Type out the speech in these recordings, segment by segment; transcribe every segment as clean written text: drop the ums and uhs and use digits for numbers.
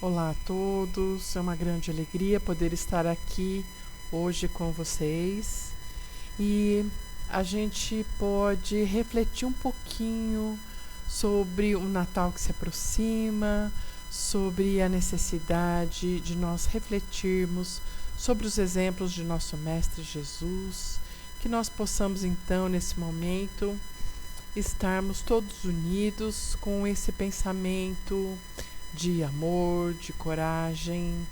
Olá a todos, é uma grande alegria poder estar aqui hoje com vocês e a gente pode refletir um pouquinho sobre o Natal que se aproxima, sobre a necessidade de nós refletirmos sobre os exemplos de nosso Mestre Jesus, que nós possamos então nesse momento estarmos todos unidos com esse pensamento de amor, de coragem,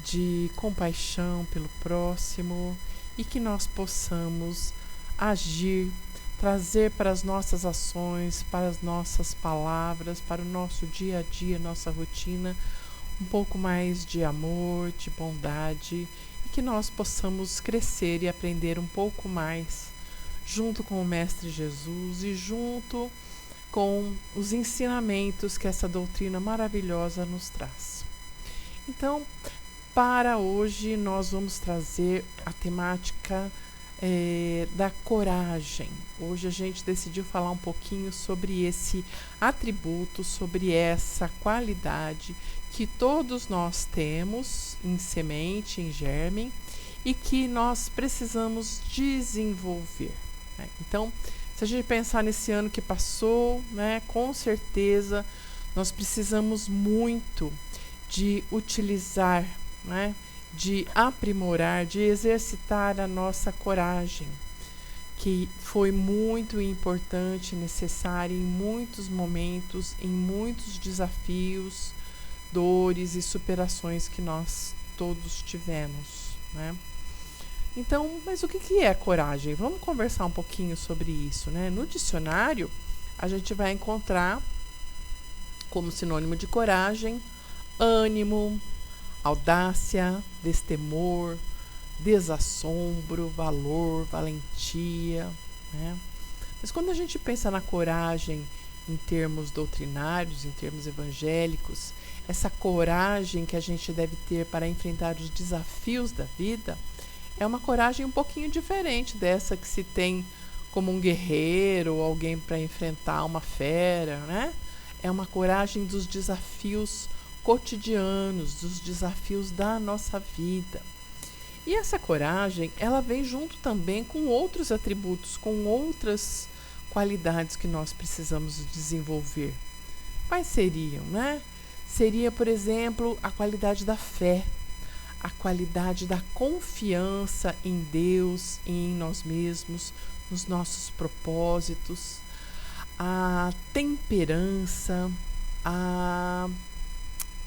de compaixão pelo próximo e que nós possamos agir, trazer para as nossas ações, para as nossas palavras, para o nosso dia a dia, nossa rotina, um pouco mais de amor, de bondade e que nós possamos crescer e aprender um pouco mais junto com o Mestre Jesus e junto com os ensinamentos que essa doutrina maravilhosa nos traz. Então, para hoje nós vamos trazer a temática da coragem. Hoje a gente decidiu falar um pouquinho sobre esse atributo, sobre essa qualidade que todos nós temos em semente, em germe, e que nós precisamos desenvolver. Né? Então, se a gente pensar nesse ano que passou, né, com certeza nós precisamos muito de utilizar, né, de aprimorar, de exercitar a nossa coragem, que foi muito importante, necessária em muitos momentos, em muitos desafios, dores e superações que nós todos tivemos, né? Então, mas o que é coragem? Vamos conversar um pouquinho sobre isso, né? No dicionário, a gente vai encontrar como sinônimo de coragem, ânimo, audácia, destemor, desassombro, valor, valentia, né? Mas quando a gente pensa na coragem em termos doutrinários, em termos evangélicos, essa coragem que a gente deve ter para enfrentar os desafios da vida é uma coragem um pouquinho diferente dessa que se tem como um guerreiro ou alguém para enfrentar uma fera, né? É uma coragem dos desafios cotidianos, dos desafios da nossa vida. E essa coragem, ela vem junto também com outros atributos, com outras qualidades que nós precisamos desenvolver. Quais seriam, né? Seria, por exemplo, a qualidade da fé, a qualidade da confiança em Deus e em nós mesmos, nos nossos propósitos, a temperança,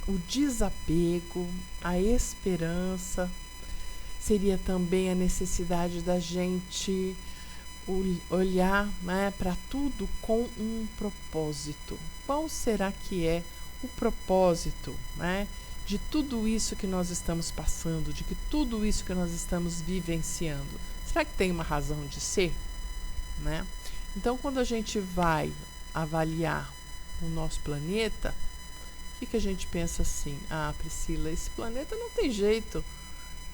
o desapego, a esperança. Seria também a necessidade da gente olhar, né, para tudo com um propósito. Qual será que é o propósito, né, de tudo isso que nós estamos passando, de que tudo isso que nós estamos vivenciando? Será que tem uma razão de ser? Né? Então, quando a gente vai avaliar o nosso planeta, o que a gente pensa assim? Ah, Priscila, esse planeta não tem jeito.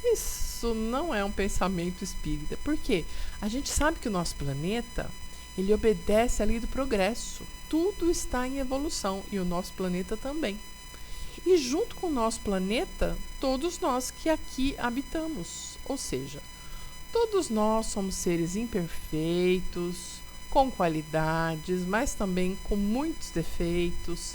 Isso não é um pensamento espírita. Por quê? A gente sabe que o nosso planeta, ele obedece à lei do progresso. Tudo está em evolução e o nosso planeta também. E junto com o nosso planeta, todos nós que aqui habitamos. Ou seja, todos nós somos seres imperfeitos, com qualidades, mas também com muitos defeitos.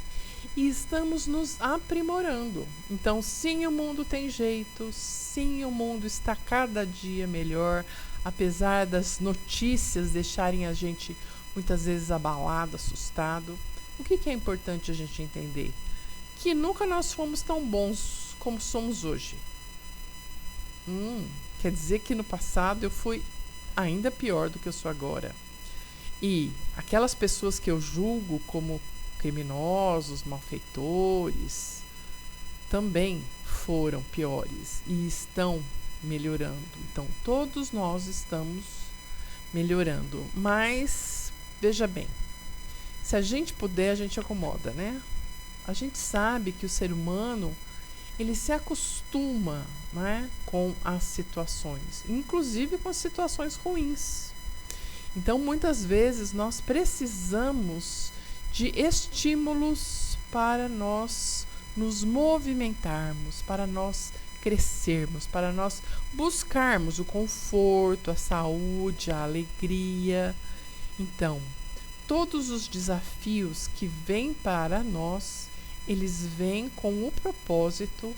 E estamos nos aprimorando. Então, sim, o mundo tem jeito, sim, o mundo está cada dia melhor, apesar das notícias deixarem a gente muitas vezes abalado, assustado. O que é importante a gente entender? Que nunca nós fomos tão bons como somos hoje. Quer dizer que no passado eu fui ainda pior do que eu sou agora. E aquelas pessoas que eu julgo como criminosos, malfeitores, também foram piores e estão melhorando. Então, todos nós estamos melhorando. Mas, veja bem, se a gente puder, a gente acomoda, né? A gente sabe que o ser humano, ele se acostuma, né, com as situações, inclusive com as situações ruins. Então, muitas vezes, nós precisamos de estímulos para nós nos movimentarmos, para nós crescermos, para nós buscarmos o conforto, a saúde, a alegria. Então, todos os desafios que vêm para nós, eles vêm com o propósito,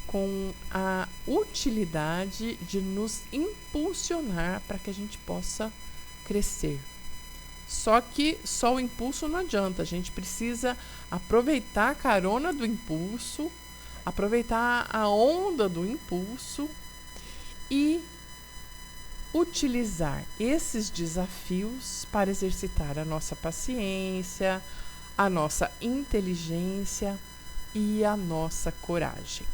com a utilidade de nos impulsionar para que a gente possa crescer. Só que só o impulso não adianta, a gente precisa aproveitar a carona do impulso, aproveitar a onda do impulso e utilizar esses desafios para exercitar a nossa paciência, a nossa inteligência e a nossa coragem.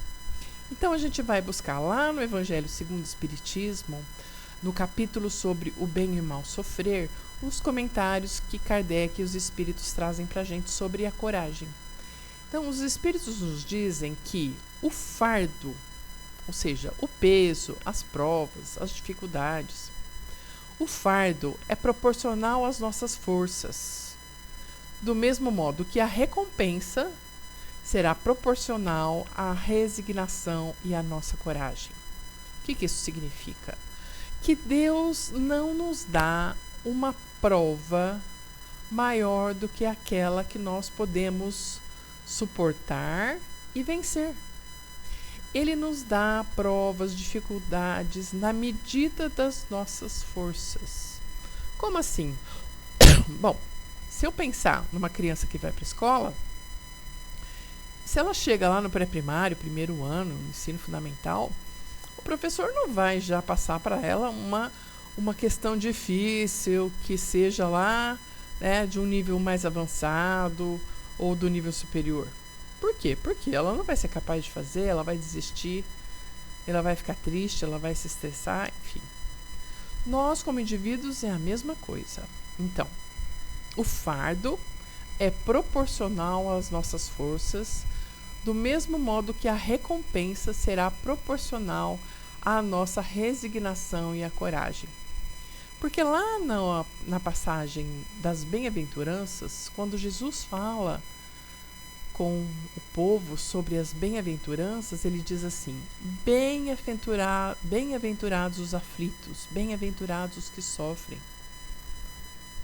Então a gente vai buscar lá no Evangelho segundo o Espiritismo, no capítulo sobre o bem e o mal sofrer, os comentários que Kardec e os espíritos trazem para a gente sobre a coragem. Então, os espíritos nos dizem que o fardo, ou seja, o peso, as provas, as dificuldades, o fardo é proporcional às nossas forças, do mesmo modo que a recompensa será proporcional à resignação e à nossa coragem. O que isso significa? Que Deus não nos dá uma prova maior do que aquela que nós podemos suportar e vencer. Ele nos dá provas, dificuldades na medida das nossas forças. Como assim? Bom, se eu pensar numa criança que vai para a escola, se ela chega lá no pré-primário, primeiro ano, no ensino fundamental, o professor não vai já passar para ela uma questão difícil que seja lá, né, de um nível mais avançado ou do nível superior. Por quê? Porque ela não vai ser capaz de fazer, ela vai desistir, ela vai ficar triste, ela vai se estressar, enfim. Nós, como indivíduos, é a mesma coisa. Então, o fardo é proporcional às nossas forças, do mesmo modo que a recompensa será proporcional à nossa resignação e à coragem. Porque lá na passagem das bem-aventuranças, quando Jesus fala com o povo sobre as bem-aventuranças, ele diz assim: bem-aventurados os aflitos, bem-aventurados os que sofrem.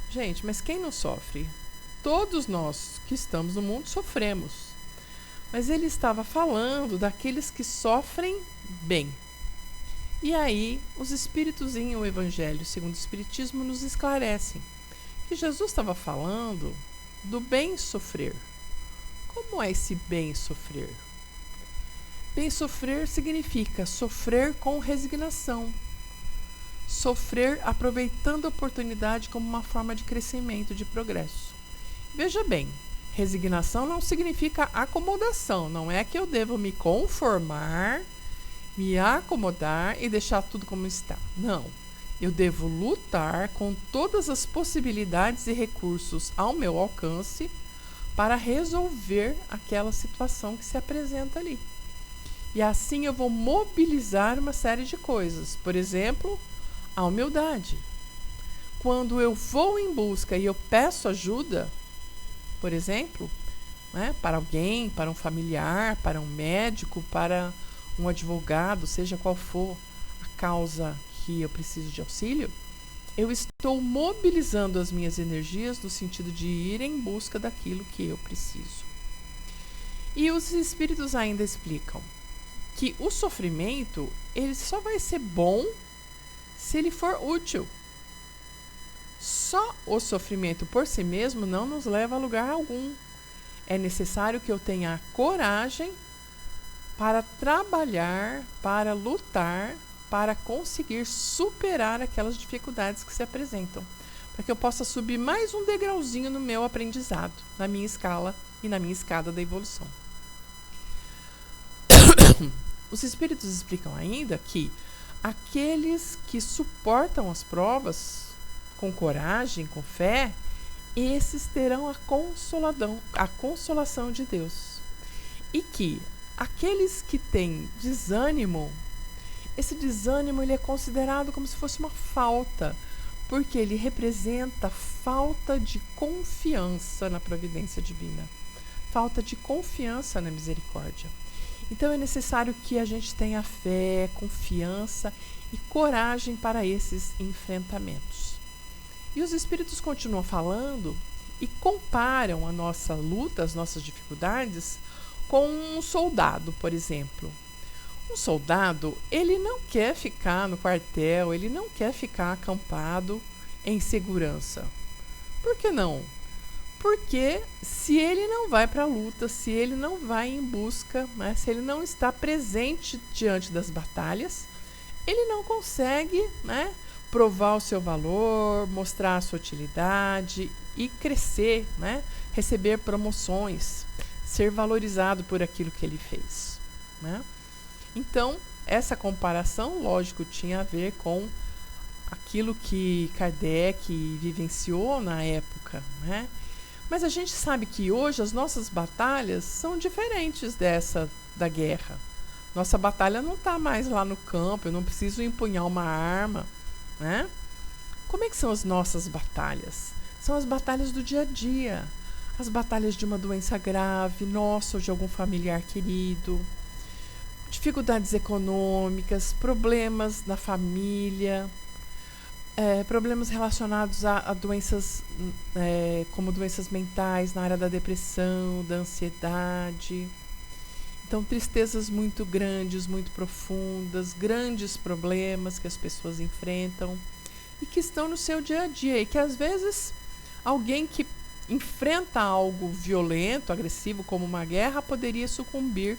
Gente, mas quem não sofre? Todos nós que estamos no mundo sofremos. Mas ele estava falando daqueles que sofrem bem. E aí, os espíritos em O Evangelho segundo o Espiritismo nos esclarecem que Jesus estava falando do bem sofrer. Como é esse bem sofrer? Bem sofrer significa sofrer com resignação. Sofrer aproveitando a oportunidade como uma forma de crescimento, de progresso. Veja bem, resignação não significa acomodação. Não é que eu devo me conformar, me acomodar e deixar tudo como está. Não. Eu devo lutar com todas as possibilidades e recursos ao meu alcance para resolver aquela situação que se apresenta ali. E assim eu vou mobilizar uma série de coisas. Por exemplo, a humildade. Quando eu vou em busca e eu peço ajuda, por exemplo, né, para alguém, para um familiar, para um médico, para um advogado, seja qual for a causa que eu preciso de auxílio, eu estou mobilizando as minhas energias no sentido de ir em busca daquilo que eu preciso. E os espíritos ainda explicam que o sofrimento, ele só vai ser bom se ele for útil. Só o sofrimento por si mesmo não nos leva a lugar algum. É necessário que eu tenha a coragem para trabalhar, para lutar, para conseguir superar aquelas dificuldades que se apresentam, para que eu possa subir mais um degrauzinho no meu aprendizado, na minha escala e na minha escada da evolução. Os espíritos explicam ainda que aqueles que suportam as provas com coragem, com fé, esses terão a consolação de Deus. E que aqueles que têm desânimo, esse desânimo ele é considerado como se fosse uma falta, porque ele representa falta de confiança na providência divina, falta de confiança na misericórdia. Então é necessário que a gente tenha fé, confiança e coragem para esses enfrentamentos. E os espíritos continuam falando e comparam a nossa luta, as nossas dificuldades, com um soldado, por exemplo. Um soldado, ele não quer ficar no quartel, ele não quer ficar acampado em segurança. Por que não? Porque se ele não vai para a luta, se ele não vai em busca, né, se ele não está presente diante das batalhas, ele não consegue, né, provar o seu valor, mostrar a sua utilidade e crescer, né, receber promoções, ser valorizado por aquilo que ele fez, né? Então, essa comparação, lógico, tinha a ver com aquilo que Kardec vivenciou na época, né? Mas a gente sabe que hoje as nossas batalhas são diferentes dessa da guerra. Nossa batalha não está mais lá no campo, eu não preciso empunhar uma arma, né? Como é que são as nossas batalhas? São as batalhas do dia a dia. As batalhas de uma doença grave, nossa, ou de algum familiar querido. Dificuldades econômicas, problemas na família, problemas relacionados a doenças como doenças mentais, na área da depressão, da ansiedade. Então, tristezas muito grandes, muito profundas, grandes problemas que as pessoas enfrentam e que estão no seu dia a dia. E que, às vezes, alguém que enfrenta algo violento, agressivo, como uma guerra, poderia sucumbir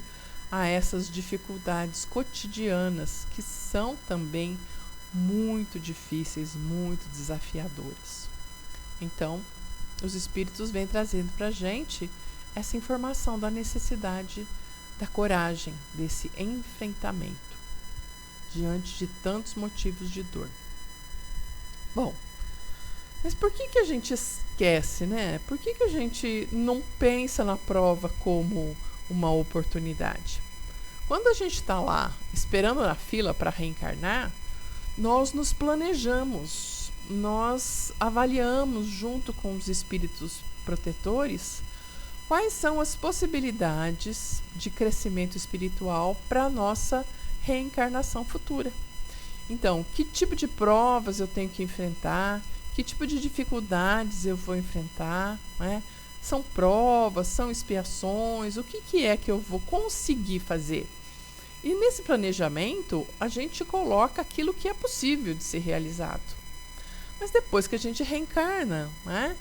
a essas dificuldades cotidianas, que são também muito difíceis, muito desafiadoras. Então, os espíritos vêm trazendo para a gente essa informação da necessidade da coragem, desse enfrentamento, diante de tantos motivos de dor. Bom, mas por que a gente esquece, né? Por que a gente não pensa na prova como uma oportunidade? Quando a gente está lá, esperando na fila para reencarnar, nós nos planejamos, nós avaliamos junto com os espíritos protetores quais são as possibilidades de crescimento espiritual para a nossa reencarnação futura. Então, que tipo de provas eu tenho que enfrentar? Que tipo de dificuldades eu vou enfrentar? Né? São provas, são expiações, o que é que eu vou conseguir fazer? E nesse planejamento, a gente coloca aquilo que é possível de ser realizado. Mas depois que a gente reencarna, né,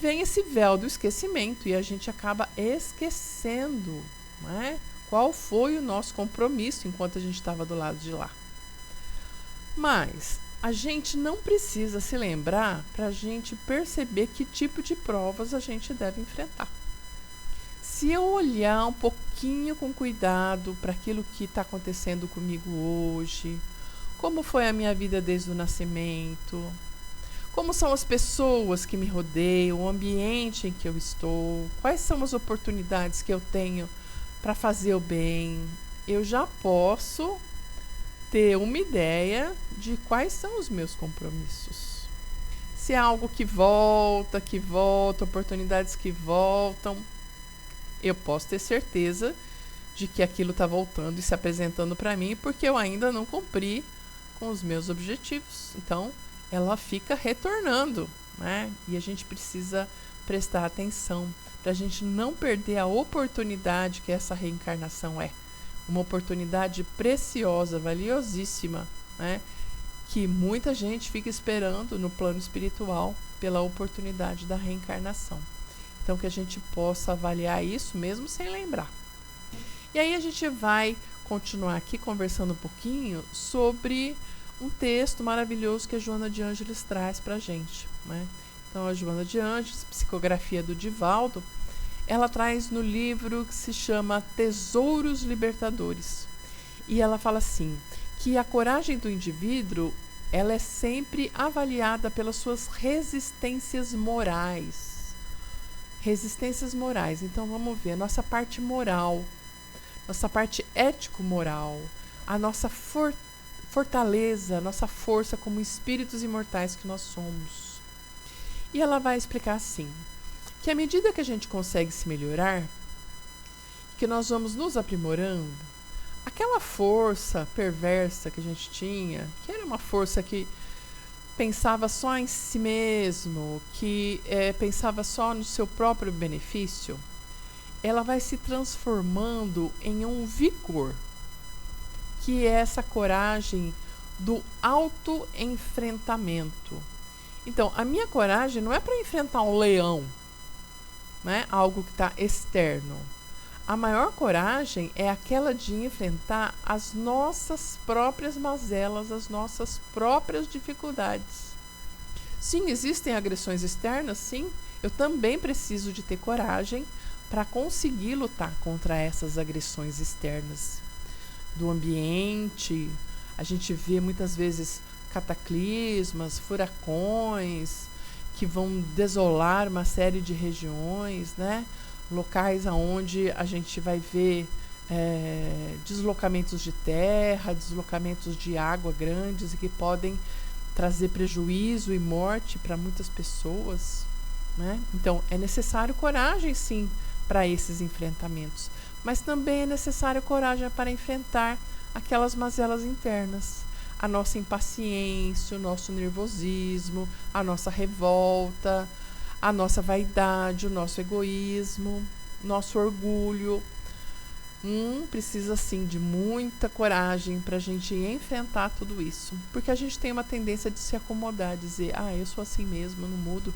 vem esse véu do esquecimento e a gente acaba esquecendo, né, qual foi o nosso compromisso enquanto a gente estava do lado de lá. Mas a gente não precisa se lembrar para a gente perceber que tipo de provas a gente deve enfrentar. Se eu olhar um pouquinho com cuidado para aquilo que está acontecendo comigo hoje, como foi a minha vida desde o nascimento, como são as pessoas que me rodeiam, o ambiente em que eu estou, quais são as oportunidades que eu tenho para fazer o bem, eu já posso ter uma ideia de quais são os meus compromissos. Se é algo que volta, oportunidades que voltam, eu posso ter certeza de que aquilo está voltando e se apresentando para mim porque eu ainda não cumpri com os meus objetivos. Então, ela fica retornando, né? E a gente precisa prestar atenção para a gente não perder a oportunidade que essa reencarnação é. Uma oportunidade preciosa, valiosíssima, né? Que muita gente fica esperando no plano espiritual pela oportunidade da reencarnação. Então, que a gente possa avaliar isso mesmo sem lembrar. E aí a gente vai continuar aqui conversando um pouquinho sobre um texto maravilhoso que a Joana de Ângeles traz para a gente, né? Então, a Joana de Ângeles, psicografia do Divaldo, ela traz no livro que se chama Tesouros Libertadores. E ela fala assim, que a coragem do indivíduo, ela é sempre avaliada pelas suas resistências morais. Resistências morais. Então, vamos ver a nossa parte moral, nossa parte ético-moral, a nossa fortaleza, a nossa força como espíritos imortais que nós somos. E ela vai explicar assim, que à medida que a gente consegue se melhorar, que nós vamos nos aprimorando, aquela força perversa que a gente tinha, que era uma força que pensava só em si mesmo, que pensava só no seu próprio benefício, ela vai se transformando em um vigor, que é essa coragem do autoenfrentamento. Então, a minha coragem não é para enfrentar um leão, né? Algo que está externo. A maior coragem é aquela de enfrentar as nossas próprias mazelas, as nossas próprias dificuldades. Sim, existem agressões externas, sim. Eu também preciso de ter coragem para conseguir lutar contra essas agressões externas do ambiente. A gente vê muitas vezes cataclismas, furacões que vão desolar uma série de regiões, né? Locais onde a gente vai ver deslocamentos de terra, deslocamentos de água grandes e que podem trazer prejuízo e morte para muitas pessoas, né? Então, é necessário coragem, sim, para esses enfrentamentos, mas também é necessário coragem para enfrentar aquelas mazelas internas, a nossa impaciência, o nosso nervosismo, a nossa revolta, a nossa vaidade, o nosso egoísmo, nosso orgulho. Precisa sim de muita coragem para a gente enfrentar tudo isso, porque a gente tem uma tendência de se acomodar, dizer, eu sou assim mesmo, eu não mudo.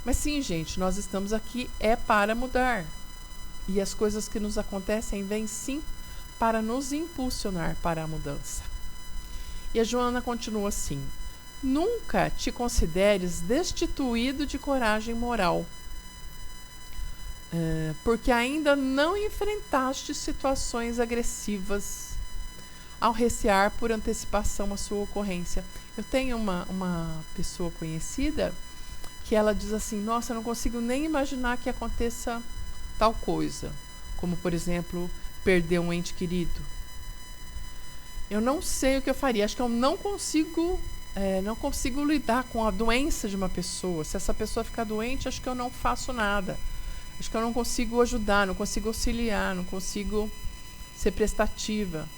Mas sim, gente, nós estamos aqui para mudar. E as coisas que nos acontecem vêm sim para nos impulsionar para a mudança. E a Joana continua assim: nunca te consideres destituído de coragem moral, porque ainda não enfrentaste situações agressivas ao recear por antecipação a sua ocorrência. Eu tenho uma pessoa conhecida que ela diz assim, nossa, eu não consigo nem imaginar que aconteça tal coisa, como, por exemplo, perder um ente querido. Eu não sei o que eu faria, acho que eu não consigo lidar com a doença de uma pessoa. Se essa pessoa ficar doente, acho que eu não faço nada. Acho que eu não consigo ajudar, não consigo auxiliar, não consigo ser prestativa.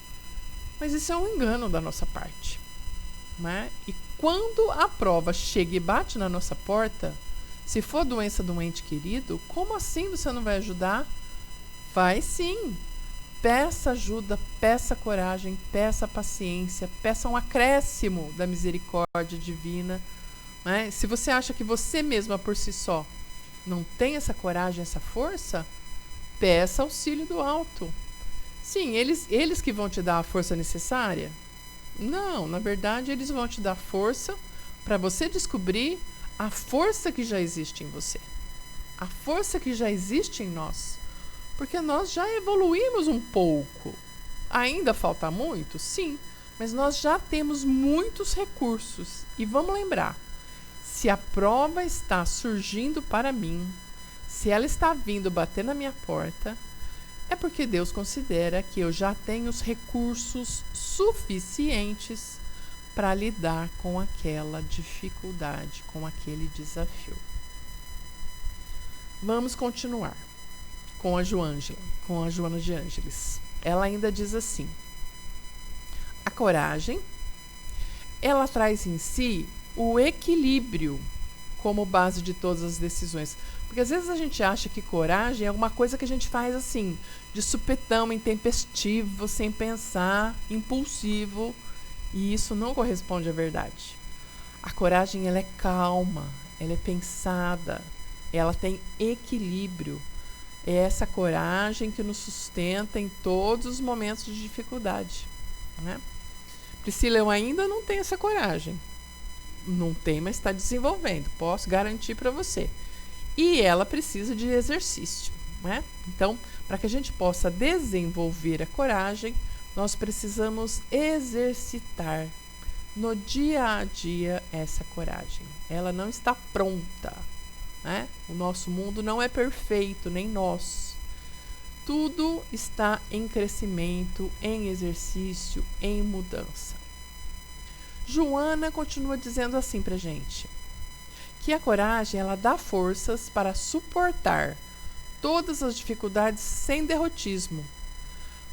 Mas isso é um engano da nossa parte, né? E quando a prova chega e bate na nossa porta, se for doença de um ente querido, como assim você não vai ajudar? Vai sim. Peça ajuda, peça coragem, peça paciência, peça um acréscimo da misericórdia divina, né? Se você acha que você mesma por si só não tem essa coragem, essa força, peça auxílio do alto. Sim, eles que vão te dar a força necessária? Não, na verdade eles vão te dar força para você descobrir a força que já existe em você, a força que já existe em nós, porque nós já evoluímos um pouco. Ainda falta muito? Sim, mas nós já temos muitos recursos. E vamos lembrar, se a prova está surgindo para mim, se ela está vindo bater na minha porta, é porque Deus considera que eu já tenho os recursos suficientes para lidar com aquela dificuldade, com aquele desafio. Vamos continuar com a Joana de Ângeles. Ela ainda diz assim: a coragem, ela traz em si o equilíbrio como base de todas as decisões. Porque às vezes a gente acha que coragem é alguma coisa que a gente faz assim, de supetão, intempestivo, sem pensar, impulsivo, e isso não corresponde à verdade. A coragem, ela é calma, ela é pensada, ela tem equilíbrio. É essa coragem que nos sustenta em todos os momentos de dificuldade, né? Priscila, eu ainda não tenho essa coragem. Não tem, mas está desenvolvendo, posso garantir para você. E ela precisa de exercício, né? Então, para que a gente possa desenvolver a coragem, nós precisamos exercitar no dia a dia essa coragem. Ela não está pronta, né? O nosso mundo não é perfeito, nem nós. Tudo está em crescimento, em exercício, em mudança. Joana continua dizendo assim pra gente, que a coragem, ela dá forças para suportar todas as dificuldades sem derrotismo,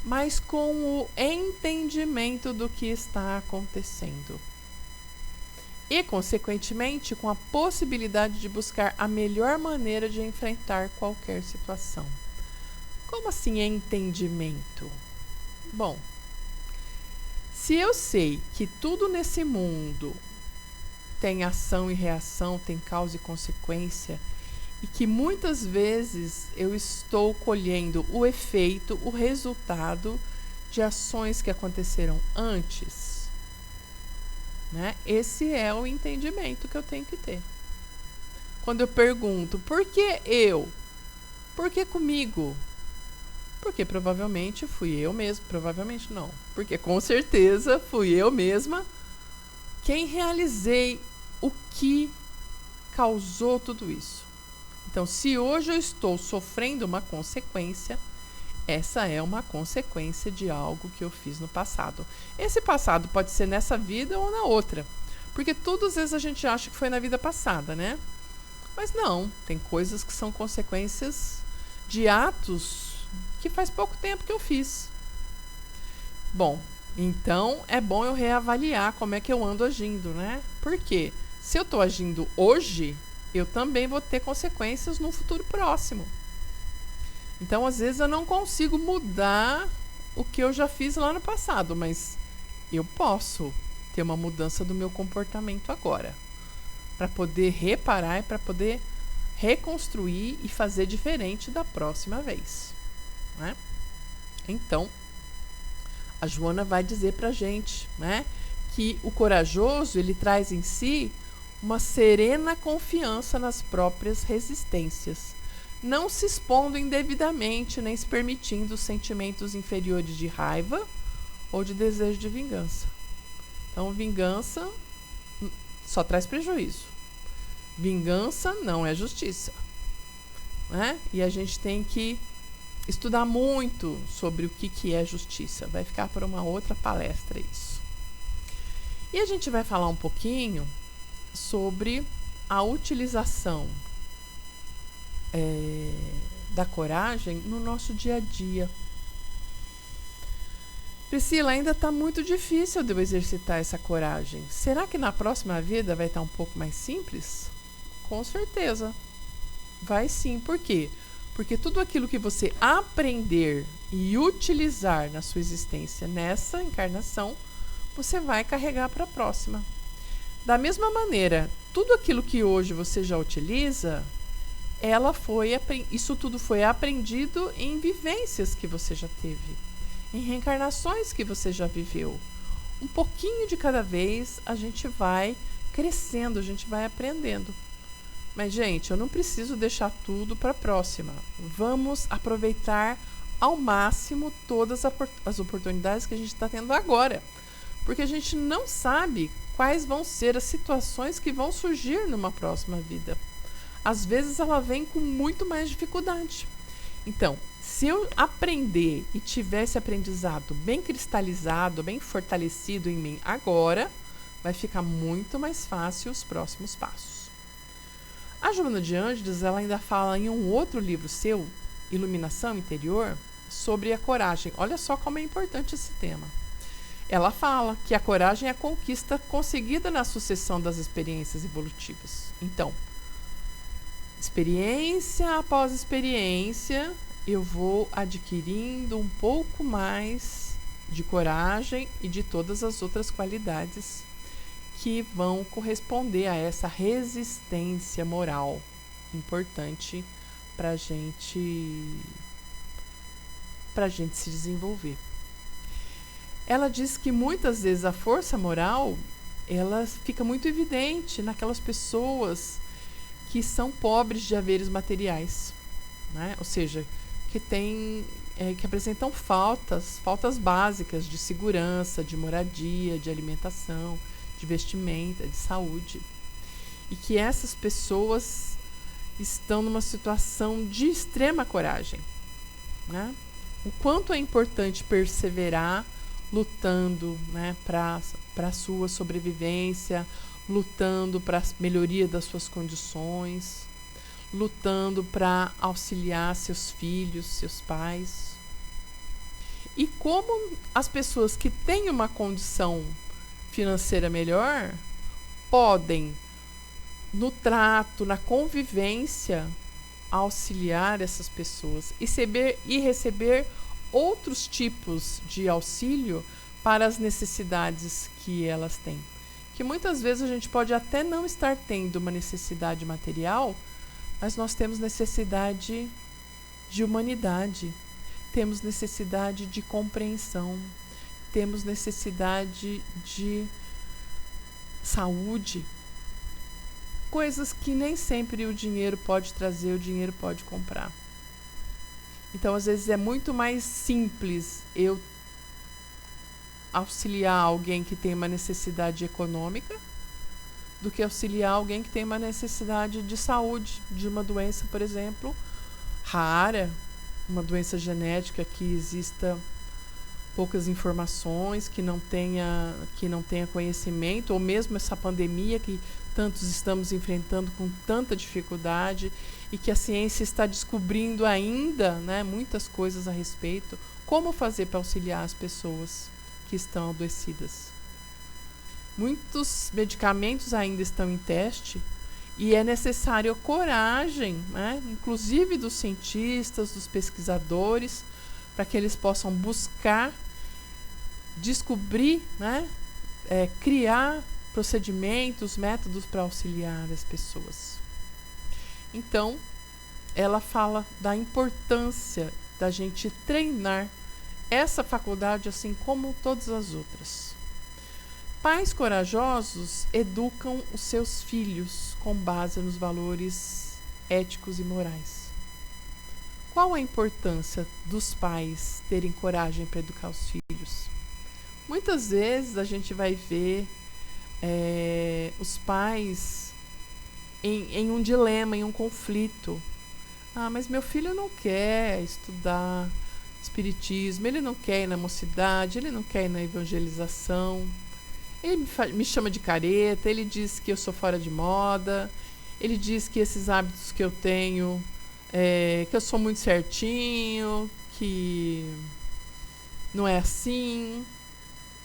mas com o entendimento do que está acontecendo. E, consequentemente, com a possibilidade de buscar a melhor maneira de enfrentar qualquer situação. Como assim entendimento? Bom, se eu sei que tudo nesse mundo tem ação e reação, tem causa e consequência, e que muitas vezes eu estou colhendo o efeito, o resultado de ações que aconteceram antes, né? Esse é o entendimento que eu tenho que ter. Quando eu pergunto, por que eu? Por que comigo? Porque provavelmente fui eu mesma, provavelmente não. Porque com certeza fui eu mesma quem realizei o que causou tudo isso. Então, se hoje eu estou sofrendo uma consequência, essa é uma consequência de algo que eu fiz no passado. Esse passado pode ser nessa vida ou na outra. Porque tudo às vezes a gente acha que foi na vida passada, né? Mas não, tem coisas que são consequências de atos que faz pouco tempo que eu fiz. Bom, então é bom eu reavaliar como é que eu ando agindo, né? Porque se eu estou agindo hoje, eu também vou ter consequências no futuro próximo. Então, às vezes, eu não consigo mudar o que eu já fiz lá no passado, mas eu posso ter uma mudança do meu comportamento agora, para poder reparar e para poder reconstruir e fazer diferente da próxima vez, né? Então, a Joana vai dizer para a gente, né, que o corajoso, ele traz em si uma serena confiança nas próprias resistências, não se expondo indevidamente, nem se permitindo sentimentos inferiores de raiva ou de desejo de vingança. Então, vingança só traz prejuízo. Vingança não é justiça, né? E a gente tem que estudar muito sobre o que é justiça. Vai ficar para uma outra palestra isso. E a gente vai falar um pouquinho sobre a utilização da coragem no nosso dia a dia. Priscila, ainda está muito difícil de eu exercitar essa coragem. Será que na próxima vida vai estar um pouco mais simples? Com certeza. Vai sim. Por quê? Porque tudo aquilo que você aprender e utilizar na sua existência nessa encarnação, você vai carregar para a próxima. Da mesma maneira, tudo aquilo que hoje você já utiliza, isso tudo foi aprendido em vivências que você já teve, em reencarnações que você já viveu. Um pouquinho de cada vez a gente vai crescendo, a gente vai aprendendo. Mas, gente, eu não preciso deixar tudo para a próxima. Vamos aproveitar ao máximo todas as oportunidades que a gente está tendo agora. Porque a gente não sabe quais vão ser as situações que vão surgir numa próxima vida. Às vezes ela vem com muito mais dificuldade. Então, se eu aprender e tiver esse aprendizado bem cristalizado, bem fortalecido em mim agora, vai ficar muito mais fácil os próximos passos. A Joana de Ângeles, ela ainda fala em um outro livro seu, Iluminação Interior, sobre a coragem. Olha só como é importante esse tema. Ela fala que a coragem é a conquista conseguida na sucessão das experiências evolutivas. Então, experiência após experiência, eu vou adquirindo um pouco mais de coragem e de todas as outras qualidades que vão corresponder a essa resistência moral importante para a gente se desenvolver. Ela diz que muitas vezes a força moral ela fica muito evidente naquelas pessoas que são pobres de haveres materiais, né? Ou seja, que apresentam faltas básicas de segurança, de moradia, de alimentação, de vestimenta, de saúde. E que essas pessoas estão numa situação de extrema coragem, né? O quanto é importante perseverar lutando, né, para a sua sobrevivência, lutando para a melhoria das suas condições, lutando para auxiliar seus filhos, seus pais. E como as pessoas que têm uma condição financeira melhor podem, no trato, na convivência, auxiliar essas pessoas e receber outros tipos de auxílio para as necessidades que elas têm. Que muitas vezes a gente pode até não estar tendo uma necessidade material, mas nós temos necessidade de humanidade, temos necessidade de compreensão, temos necessidade de saúde, coisas que nem sempre o dinheiro pode trazer, o dinheiro pode comprar. Então, às vezes, é muito mais simples eu auxiliar alguém que tem uma necessidade econômica do que auxiliar alguém que tem uma necessidade de saúde, de uma doença, por exemplo, rara, uma doença genética que exista poucas informações, que não tenha conhecimento, ou mesmo essa pandemia que tantos estamos enfrentando com tanta dificuldade e que a ciência está descobrindo ainda, né, muitas coisas a respeito, como fazer para auxiliar as pessoas que estão adoecidas. Muitos medicamentos ainda estão em teste e é necessário coragem, né, inclusive dos cientistas, dos pesquisadores, para que eles possam buscar, descobrir, né, criar procedimentos, métodos para auxiliar as pessoas. Então, ela fala da importância da gente treinar essa faculdade, assim como todas as outras. Pais corajosos educam os seus filhos com base nos valores éticos e morais. Qual a importância dos pais terem coragem para educar os filhos? Muitas vezes a gente vai ver os pais em um dilema, em um conflito. Ah, mas meu filho não quer estudar espiritismo, ele não quer ir na mocidade, ele não quer ir na evangelização, ele me chama de careta, ele diz que eu sou fora de moda, ele diz que esses hábitos que eu tenho, que eu sou muito certinho, que não é assim.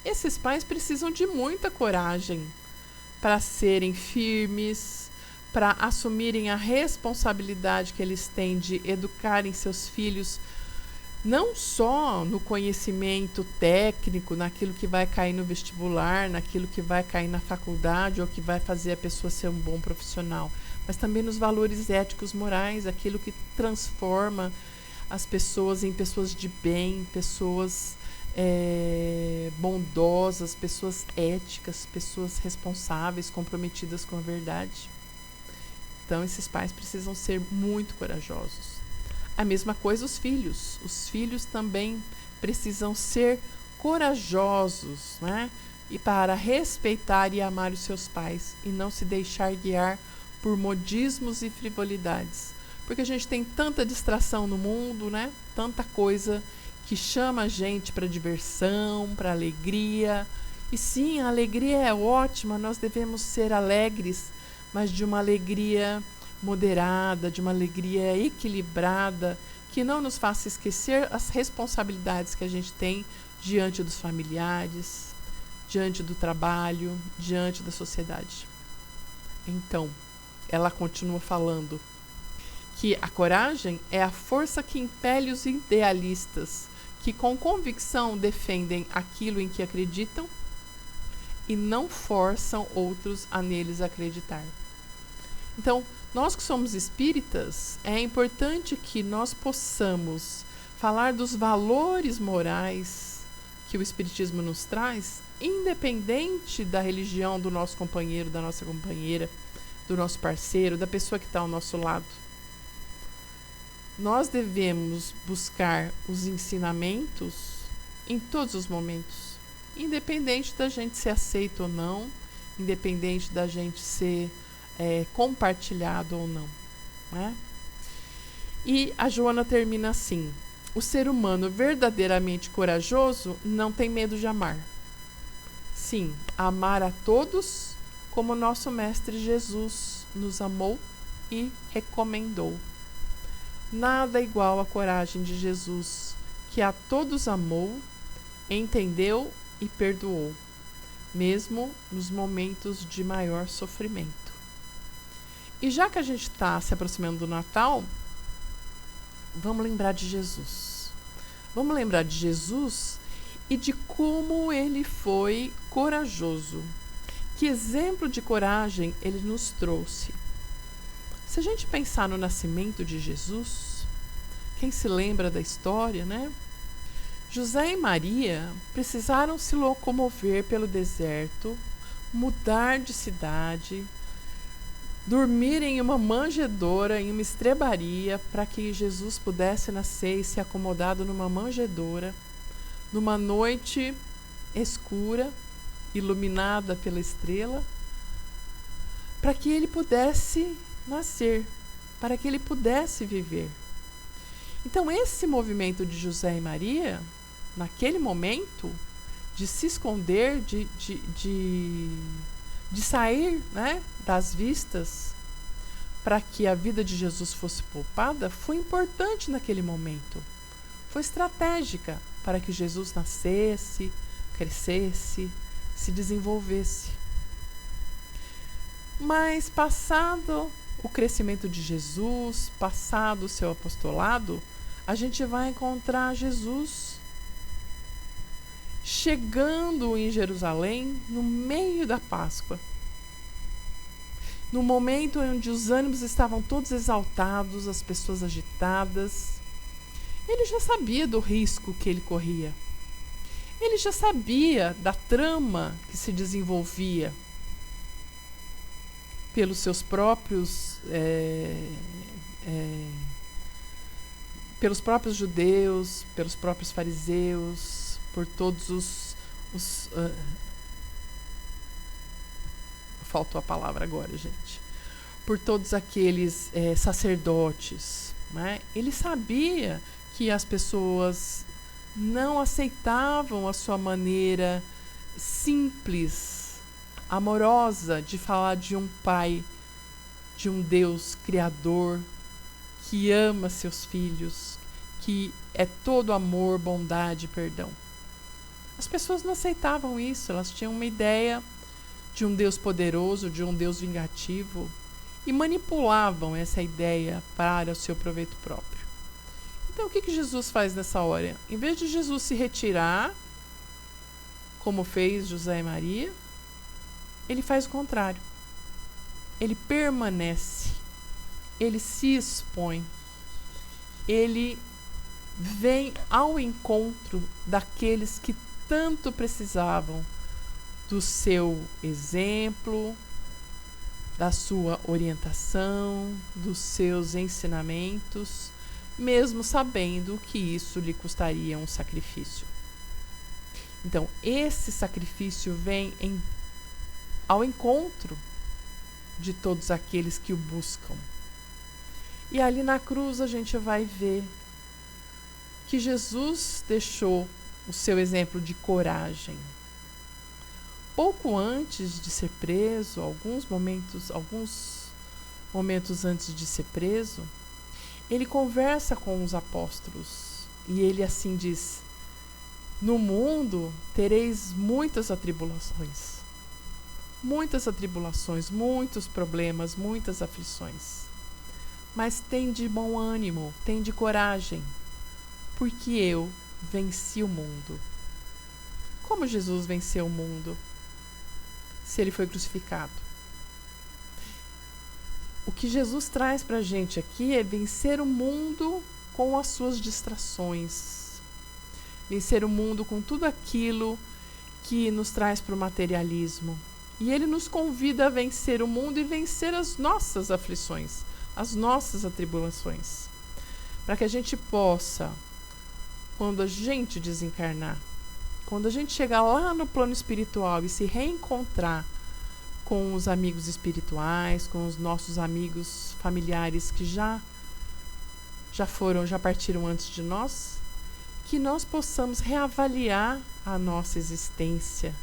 Esses pais precisam de muita coragem para serem firmes, para assumirem a responsabilidade que eles têm de educarem seus filhos, não só no conhecimento técnico, naquilo que vai cair no vestibular, naquilo que vai cair na faculdade ou que vai fazer a pessoa ser um bom profissional, mas também nos valores éticos morais, aquilo que transforma as pessoas em pessoas de bem, pessoas bondosas, pessoas éticas, pessoas responsáveis, comprometidas com a verdade. Então, esses pais precisam ser muito corajosos. A mesma coisa os filhos. Os filhos também precisam ser corajosos, né? E para respeitar e amar os seus pais e não se deixar guiar por modismos e frivolidades. Porque a gente tem tanta distração no mundo, né? Tanta coisa que chama a gente para diversão, para alegria. E sim, a alegria é ótima, nós devemos ser alegres, mas de uma alegria moderada, de uma alegria equilibrada, que não nos faça esquecer as responsabilidades que a gente tem diante dos familiares, diante do trabalho, diante da sociedade. Então, ela continua falando que a coragem é a força que impele os idealistas que com convicção defendem aquilo em que acreditam e não forçam outros a neles acreditar. Então, nós que somos espíritas, é importante que nós possamos falar dos valores morais que o espiritismo nos traz, independente da religião do nosso companheiro, da nossa companheira, do nosso parceiro, da pessoa que está ao nosso lado. Nós devemos buscar os ensinamentos em todos os momentos, independente da gente ser aceito ou não, independente da gente ser compartilhado ou não, né? E a Joana termina assim: o ser humano verdadeiramente corajoso não tem medo de amar. Sim, amar a todos como nosso Mestre Jesus nos amou e recomendou. Nada igual à coragem de Jesus, que a todos amou, entendeu e perdoou, mesmo nos momentos de maior sofrimento. E já que a gente está se aproximando do Natal, vamos lembrar de Jesus. Vamos lembrar de Jesus e de como ele foi corajoso. Que exemplo de coragem ele nos trouxe. Se a gente pensar no nascimento de Jesus, quem se lembra da história, né? José e Maria precisaram se locomover pelo deserto, mudar de cidade, dormir em uma manjedoura, em uma estrebaria, para que Jesus pudesse nascer e ser acomodado numa manjedoura, numa noite escura, iluminada pela estrela, para que ele pudesse nascer, para que ele pudesse viver. Então, esse movimento de José e Maria, naquele momento, de se esconder, de sair, né, das vistas, para que a vida de Jesus fosse poupada, foi importante naquele momento. Foi estratégica para que Jesus nascesse, crescesse, se desenvolvesse. Mas passado o crescimento de Jesus, passado o seu apostolado, a gente vai encontrar Jesus chegando em Jerusalém no meio da Páscoa. No momento onde os ânimos estavam todos exaltados, as pessoas agitadas, ele já sabia do risco que ele corria. Ele já sabia da trama que se desenvolvia pelos seus próprios judeus, pelos próprios fariseus, por todos os faltou a palavra agora, gente. Por todos aqueles sacerdotes, né? Ele sabia que as pessoas não aceitavam a sua maneira simples, amorosa de falar de um pai, de um Deus criador que ama seus filhos, que é todo amor, bondade e perdão. As pessoas não aceitavam isso, elas tinham uma ideia de um Deus poderoso, de um Deus vingativo, e manipulavam essa ideia para o seu proveito próprio. Então, o que Jesus faz nessa hora? Em vez de Jesus se retirar, como fez José e Maria, ele faz o contrário. Ele permanece, ele se expõe, ele vem ao encontro daqueles que tanto precisavam do seu exemplo, da sua orientação, dos seus ensinamentos, mesmo sabendo que isso lhe custaria um sacrifício. Então, esse sacrifício vem ao encontro de todos aqueles que o buscam. E ali na cruz a gente vai ver que Jesus deixou o seu exemplo de coragem. Pouco antes de ser preso, alguns momentos antes de ser preso, ele conversa com os apóstolos e ele assim diz: no mundo tereis muitas atribulações, muitos problemas, muitas aflições. Mas tende bom ânimo, tende coragem, porque eu venci o mundo. Como Jesus venceu o mundo? Se ele foi crucificado. O que Jesus traz para a gente aqui é vencer o mundo com as suas distrações. Vencer o mundo com tudo aquilo que nos traz para o materialismo. E ele nos convida a vencer o mundo e vencer as nossas aflições, as nossas atribulações. Para que a gente possa, quando a gente desencarnar, quando a gente chegar lá no plano espiritual e se reencontrar com os amigos espirituais, com os nossos amigos familiares que já partiram antes de nós, que nós possamos reavaliar a nossa existência,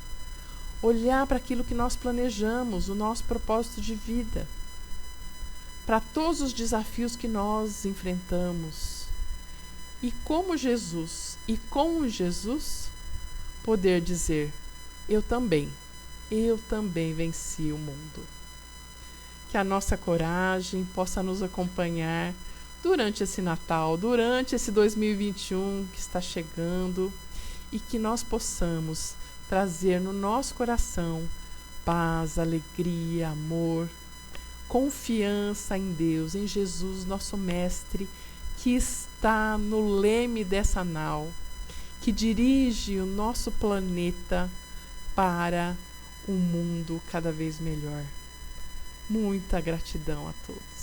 olhar para aquilo que nós planejamos, o nosso propósito de vida, para todos os desafios que nós enfrentamos. E como Jesus, e com Jesus, poder dizer: eu também venci o mundo. Que a nossa coragem possa nos acompanhar durante esse Natal, durante esse 2021 que está chegando, e que nós possamos trazer no nosso coração paz, alegria, amor, confiança em Deus, em Jesus, nosso Mestre, que está no leme dessa nau, que dirige o nosso planeta para um mundo cada vez melhor. Muita gratidão a todos.